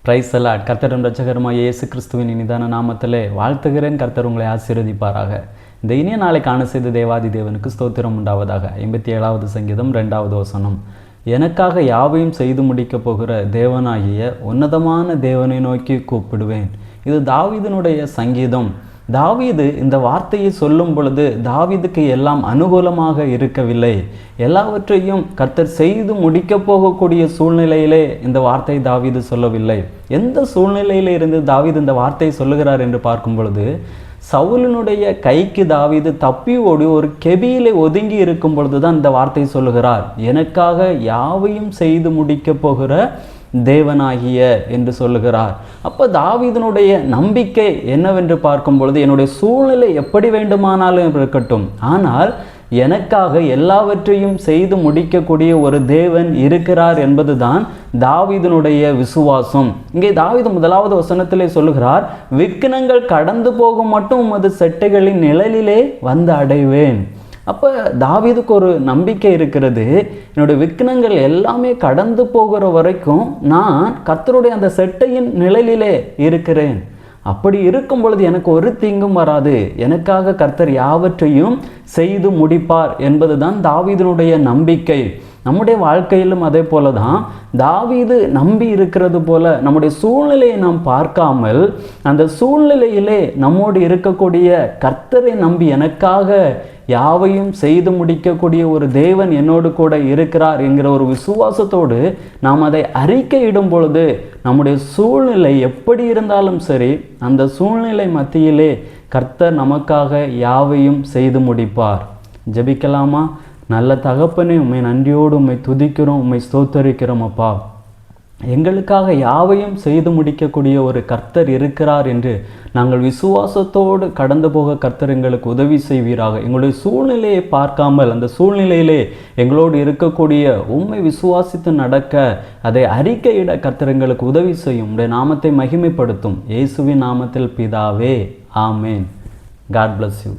Price allot. கர்த்தரும் ரட்சகருமாய் இயேசு கிறிஸ்துவின் இனிதான நாமத்திலே வாழ்த்துகிறேன். கர்த்தர் உங்களை ஆசீர்வதிப்பாராக. இந்த இனிய நாளை காண செய்த தேவாதி தேவனுக்கு ஸ்தோத்திரம் உண்டாவதாக. 87வது சங்கீதம் 2வது வசனம். எனக்காக யாவையும் செய்து முடிக்கப் போகிற தேவனாகிய உன்னதமான தேவனை நோக்கி கூப்பிடுவேன். இது தாவீதினுடைய சங்கீதம். தாவீது இந்த வார்த்தையை சொல்லும் பொழுது தாவீதுக்கு எல்லாம் அனுகூலமாக இருக்கவில்லை. எல்லாவற்றையும் கர்த்தர் செய்து முடிக்கப் போகக்கூடிய சூழ்நிலையிலே இந்த வார்த்தை தாவீது சொல்லவில்லை. எந்த சூழ்நிலையில இருந்து தாவீது இந்த வார்த்தையை சொல்லுகிறார் என்று பார்க்கும் பொழுது, சவுலினுடைய கைக்கு தாவீது தப்பி ஓடி ஒரு கெபியிலே ஒதுங்கி இருக்கும் பொழுது தான் இந்த வார்த்தையை சொல்லுகிறார். எனக்காக யாவையும் செய்து முடிக்கப் போகிற தேவனாகிய என்று சொல்லுகிறார். அப்போ தாவீதினுடைய நம்பிக்கை என்னவென்று பார்க்கும் பொழுது, என்னுடைய சூழ்நிலை எப்படி வேண்டுமானாலும் இருக்கட்டும், ஆனால் எனக்காக எல்லாவற்றையும் செய்து முடிக்கக்கூடிய ஒரு தேவன் இருக்கிறார் என்பதுதான் தாவீதினுடைய விசுவாசம். இங்கே தாவீது 1வது வசனத்திலே சொல்லுகிறார், விக்கினங்கள் கடந்து போகும் மட்டும் உமது செட்டைகளின் நிழலிலே வந்து அடைவேன். அப்போ தாவீதுக்கு ஒரு நம்பிக்கை இருக்கிறது. என்னுடைய விக்கினங்கள் எல்லாமே கடந்து போகிற வரைக்கும் நான் கர்த்தருடைய அந்த செட்டையின் நிழலிலே இருக்கிறேன். அப்படி இருக்கும் பொழுது எனக்கு ஒரு தீங்கும் வராது. எனக்காக கர்த்தர் யாவற்றையும் செய்து முடிப்பார் என்பதுதான் தாவீதினுடைய நம்பிக்கை. நம்முடைய வாழ்க்கையிலும் அதே போல தான் தாவீது நம்பி இருக்கிறது போல நம்முடைய சூழ்நிலையை நாம் பார்க்காமல் அந்த சூழ்நிலையிலே நம்மோடு இருக்கக்கூடிய கர்த்தரை நம்பி எனக்காக யாவையும் செய்து முடிக்கக்கூடிய ஒரு தேவன் என்னோடு கூட இருக்கிறார் என்கிற ஒரு விசுவாசத்தோடு நாம் அதை அறிக்கையிடும் பொழுது நம்முடைய சூழ்நிலை எப்படி இருந்தாலும் சரி, அந்த சூழ்நிலை மத்தியிலே கர்த்தர் நமக்காக யாவையும் செய்து முடிப்பார். ஜெபிக்கலாமா? நல்ல தகப்பனே, உம்மை நன்றியோடு உம்மை துதிக்கிறோம், உம்மை ஸ்தோத்தரிக்கிறோம். அப்பா, எங்களுக்காக யாவையும் செய்து முடிக்கக்கூடிய ஒரு கர்த்தர் இருக்கிறார் என்று நாங்கள் விசுவாசத்தோடு கடந்து போக கர்த்தர் எங்களுக்கு உதவி செய்வீராக. எங்களுடைய சூழ்நிலையை பார்க்காமல் அந்த சூழ்நிலையிலே எங்களோடு இருக்கக்கூடிய உம்மை விசுவாசித்து நடக்க, அதை அறிக்கையிட கர்த்தர் எங்களுக்கு உதவி செய்யும். உம்முடைய நாமத்தை மகிமைப்படுத்தும். இயேசுவின் நாமத்தில் பிதாவே, ஆமேன். God bless you.